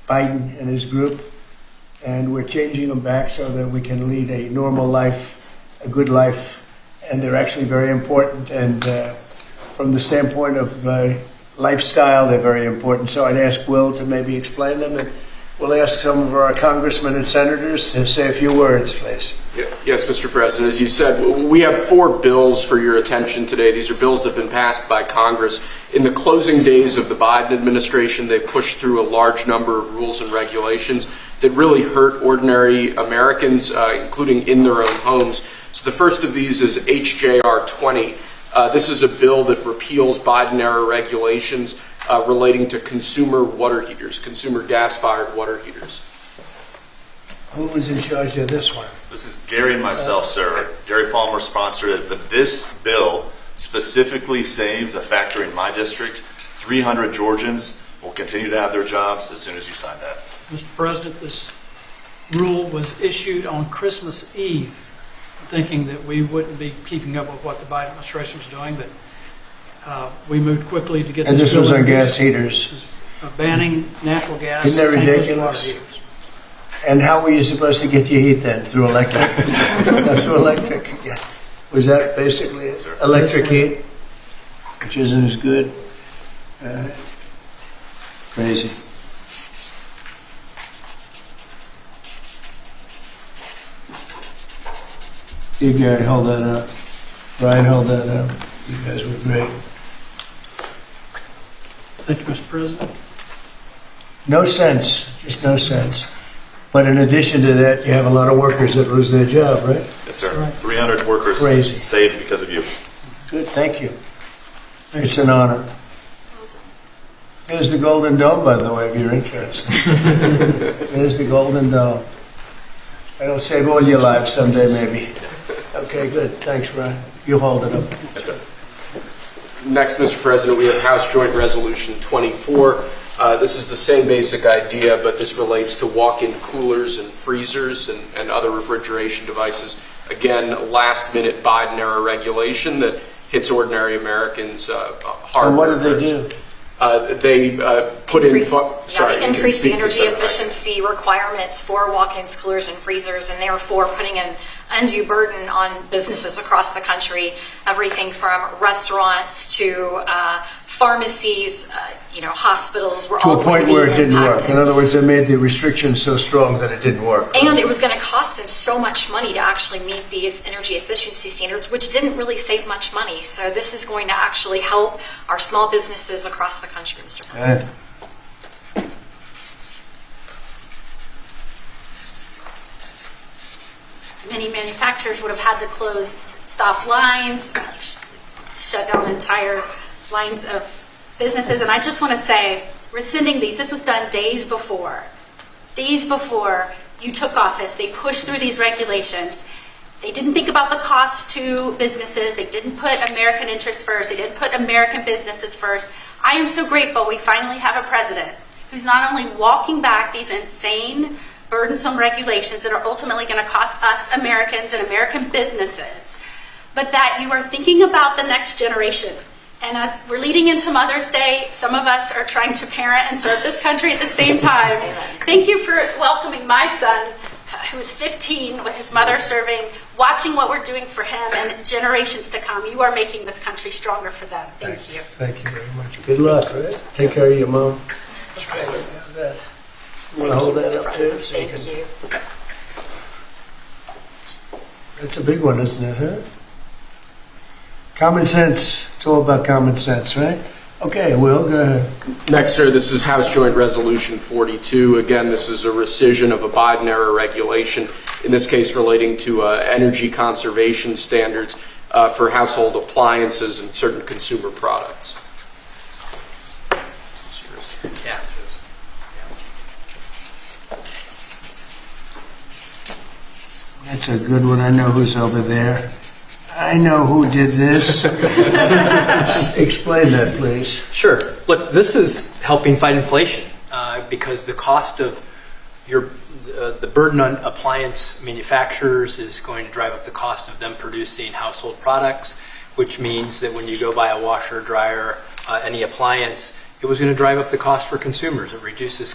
Biden and his group, and we're changing them back so that we can lead a normal life, a good life, and they're actually very important. And from the standpoint of lifestyle, they're very important. So I'd ask Will to maybe explain them, and we'll ask some of our congressmen and senators to say a few words, please. Yes, Mr. President. As you said, we have 4 bills for your attention today. These are bills that have been passed by Congress. In the closing days of the Biden administration, they pushed through a large number of rules and regulations that really hurt ordinary Americans, including in their own homes. So the first of these is HJR 20. This is a bill that repeals Biden-era regulations relating to consumer water heaters, consumer gas-fired water heaters. Who was in charge of this one? This is Gary and myself, sir. Gary Palmer sponsored it, but this bill specifically saves a factory in my district. 300 Georgians will continue to have their jobs as soon as you sign that. Mr. President, this rule was issued on Christmas Eve, thinking that we wouldn't be keeping up with what the Biden administration was doing, but we moved quickly to get And this this was bill on introduced. gas heaters. Banning natural gas. Isn't that tankless ridiculous? water heaters. And how were you supposed to get your heat then? Through electric? That's through electric. Yeah. Was that basically it? Sir. Electric heat, which isn't as good. Crazy. You Gary, hold that up. Brian, hold that up. You guys were great. Thank you, Mr. President. No sense, just no sense. But in addition to that, you have a lot of workers that lose their job, right? Yes, sir. Right. 300 workers Crazy. saved because of you. Good, thank you. Thank It's you. an honor. There's the Golden Dome, by the way, if you're interested. There's the Golden Dome. It'll save all your lives someday, maybe. Okay, good. Thanks, Brian. You hold it up. Yes, sir. Next, Mr. President, we have House Joint Resolution 24. This is the same basic idea, but this relates to walk-in coolers and freezers and other refrigeration devices. Again, last-minute Biden-era regulation that hits ordinary Americans hard. And what did they do? They put increase, sorry, they increase the you can energy speak to this. efficiency requirements for walk-ins, coolers, and freezers, and therefore putting an undue burden on businesses across the country. Everything from restaurants to pharmacies, hospitals were To all a point going to where be it didn't work. impacted. In other words, they made the restrictions so strong that it didn't work. And it was going to cost them so much money to actually meet the energy efficiency standards, which didn't really save much money. So this is going to actually help our small businesses across the country, Mr. President. Good. Many manufacturers would have had to close stop lines, shut down entire lines of businesses. And I just want to say, rescinding these, this was done days before you took office. They pushed through these regulations. They didn't think about the cost to businesses. They didn't put American interests first. They didn't put American businesses first. I am so grateful we finally have a president who's not only walking back these insane, burdensome regulations that are ultimately going to cost us Americans and American businesses, but that you are thinking about the next generation. And as we're leading into Mother's Day, some of us are trying to parent and serve this country at the same time. Thank you for welcoming my son, who is 15, with his mother serving, watching what we're doing for him and generations to come. You are making this country stronger for them. Thank you. Thank you very much. Good luck, right? Take care of your mom. You want to hold that up too? So you Thank can- you. That's a big one, isn't it, huh? Common sense. It's all about common sense, right? Okay, Will, go ahead. Next, sir, this is House Joint Resolution 42. Again, this is a rescission of a Biden-era regulation, in this case relating to energy conservation standards for household appliances and certain consumer products. Yeah. That's a good one. I know who's over there. I know who did this. Explain that, please. Sure. Look, this is helping fight inflation because the cost of the burden on appliance manufacturers is going to drive up the cost of them producing household products, which means that when you go buy a washer, dryer, any appliance, it was going to drive up the cost for consumers. It reduces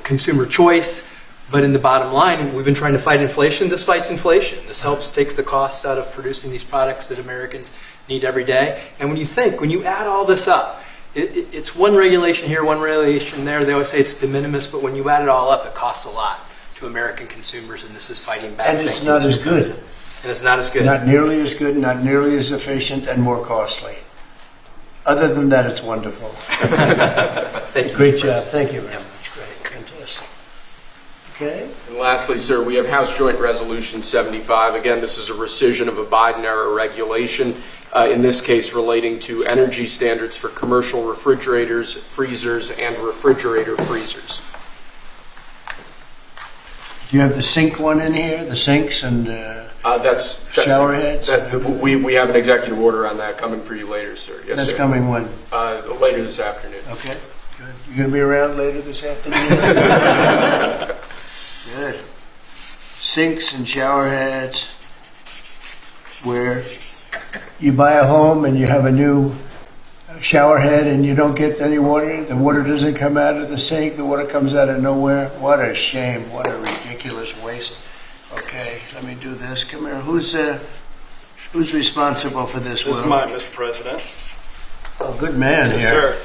consumer choice. But in the bottom line, we've been trying to fight inflation. This fights inflation. This takes the cost out of producing these products that Americans need every day. And when you add all this up, it's one regulation here, one regulation there. They always say it's de minimis, but when you add it all up, it costs a lot to American consumers, and this is fighting back. And it's not as good. And it's not as good. Not nearly as good, not nearly as efficient, and more costly. Other than that, it's wonderful. Thank you. Great Mr. job. President. Thank you very much. Great. Fantastic. Okay. And lastly, sir, we have House Joint Resolution 75. Again, this is a rescission of a Biden-era regulation, in this case relating to energy standards for commercial refrigerators, freezers, and refrigerator freezers. Do you have the sink one in here? The sinks and shower heads? We have an executive order on that coming for you later, sir. Yes, That's sir. coming when? Later this afternoon. Okay. Good. You going to be around later this afternoon? Good. Sinks and shower heads, where you buy a home and you have a new shower head and you don't get any water. The water doesn't come out of the sink. The water comes out of nowhere. What a shame. What a ridiculous waste. Okay, let me do this. Come here. Who's responsible for this? This is mine, Mr. President. Oh, good man Yes, here. sir.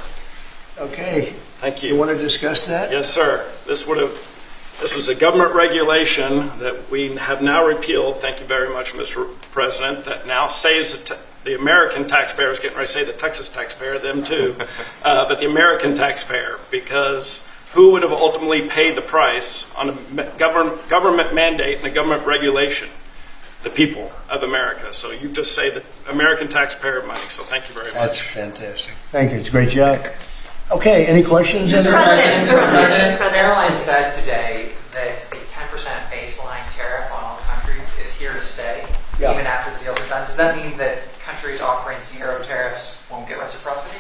Okay. Thank You you. want to discuss that? Yes, sir. This was a government regulation that we have now repealed. Thank you very much, Mr. President. That now saves the American taxpayer. I was getting ready to say the Texas taxpayer, them too, but the American taxpayer, because who would have ultimately paid the price on a government mandate and a government regulation? The people of America. So you just say the American taxpayer money. So thank you very much. That's fantastic. Thank you. It's a great job. Okay, any questions? Mr. President, Mr. President, airlines said today that the 10% baseline tariff on all countries is here to stay, Yeah. even after the deals are done. Does that mean that countries offering zero tariffs won't get reciprocity?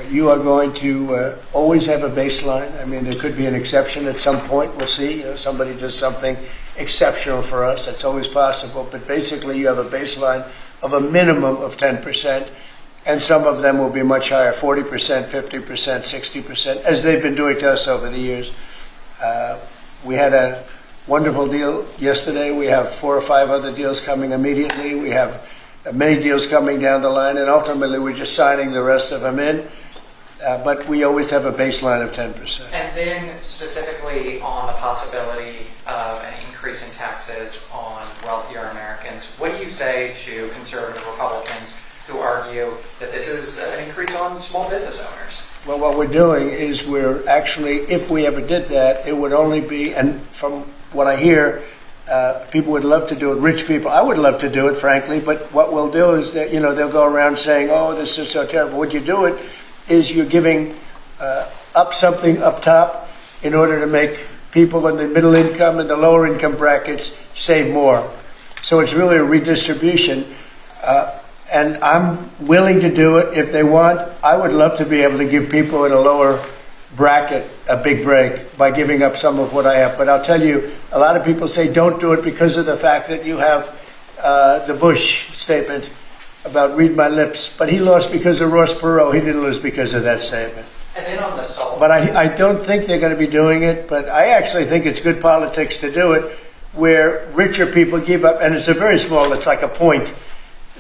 You are going to always have a baseline. I mean, there could be an exception at some point. We'll see. You know, somebody does something exceptional for us. That's always possible. But basically, you have a baseline of a minimum of 10%. And some of them will be much higher, 40%, 50%, 60%, as they've been doing to us over the years. We had a wonderful deal yesterday. We have 4 or 5 other deals coming immediately. We have many deals coming down the line, and ultimately we're just signing the rest of them in. But we always have a baseline of 10%. And then specifically on the possibility of an increase in taxes on wealthier Americans, what do you say to conservative Republicans who argue that this is an increase on small business owners? Well, what we're doing is we're actually, if we ever did that, it would only be, and from what I hear, people would love to do it, rich people. I would love to do it, frankly, but what we'll do is that, they'll go around saying, oh, this is so terrible. What you do it is you're giving up something up top in order to make people in the middle income and the lower income brackets save more. So it's really a redistribution. And I'm willing to do it if they want. I would love to be able to give people in a lower bracket a big break by giving up some of what I have. But I'll tell you, a lot of people say don't do it because of the fact that you have the Bush statement about read my lips. But he lost because of Ross Perot. He didn't lose because of that statement. And then on the salt. But I don't think they're going to be doing it. But I actually think it's good politics to do it where richer people give up. And it's a very small, it's like a point.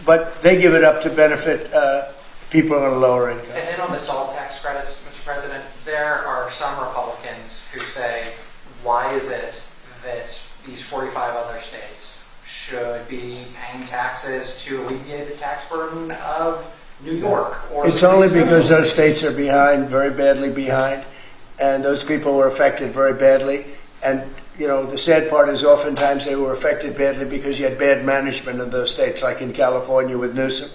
But they give it up to benefit people on a lower income. And then on the salt tax credits, Mr. President, there are some Republicans who say, why is it that these 45 other states should be paying taxes to alleviate the tax burden of New York? Or It's only because those states are behind, very badly behind, and those people were affected very badly. And the sad part is oftentimes they were affected badly because you had bad management in those states, like in California with Newsom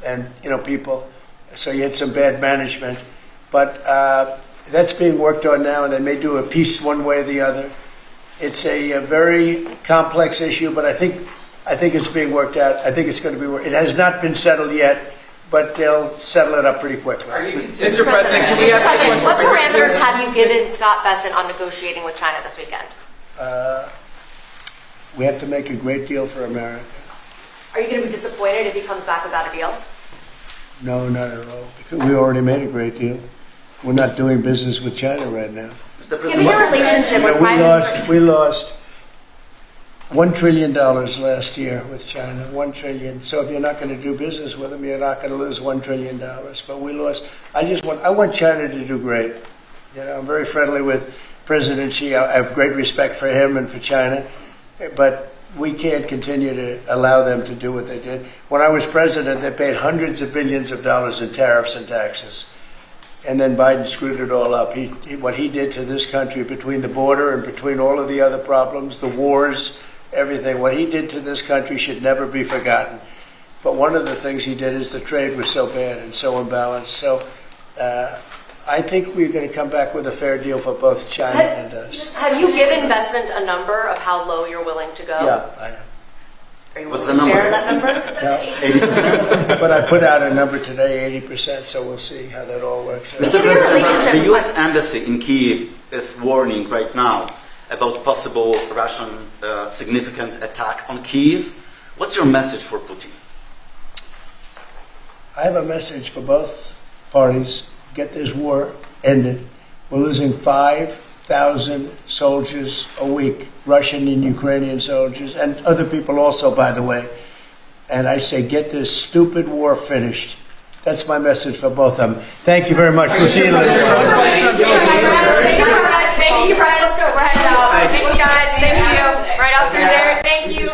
and, people. So you had some bad management. But that's being worked on now, and they may do a piece one way or the other. It's a very complex issue, but I think it's being worked out. I think it's going to be worked. It has not been settled yet, but they'll settle it up pretty quickly. Are you Mr. President, can we have what parameters have you given Scott Bessent on negotiating with China this weekend? We have to make a great deal for America. Are you going to be disappointed if he comes back without a deal? No, not at all. Because we already made a great deal. we're not doing business with China right now. Given your relationship with We private lost $1 trillion last year with China, $1 trillion. So if you're not going to do business with them, you're not going to lose $1 trillion. But we lost. I want China to do great. You know, I'm very friendly with President Xi. I have great respect for him and for China. But we can't continue to allow them to do what they did. When I was president, they paid hundreds of billions of dollars in tariffs and taxes. And then Biden screwed it all up. What he did to this country between the border and between all of the other problems, the wars, everything, what he did to this country should never be forgotten. But one of the things he did is the trade was so bad and so imbalanced. So I think we're going to come back with a fair deal for both China and us. Have you given Besant a number of how low you're willing to go? Yeah, I am. Are you willing to share that number? Yeah. But I put out a number today, 80%, so we'll see how that all works out. Mr. President, the U.S. Embassy in Kyiv is warning right now about possible Russian significant attack on Kyiv. What's your message for Putin? I have a message for both parties. Get this war ended. We're losing 5,000 soldiers a week, Russian and Ukrainian soldiers, and other people also, by the way. And I say, get this stupid war finished. That's my message for both of them. Thank you very much. We'll see you later. Thank you, Press. We're heading out. Thank you, guys. Thank you. Right out through there. Thank you.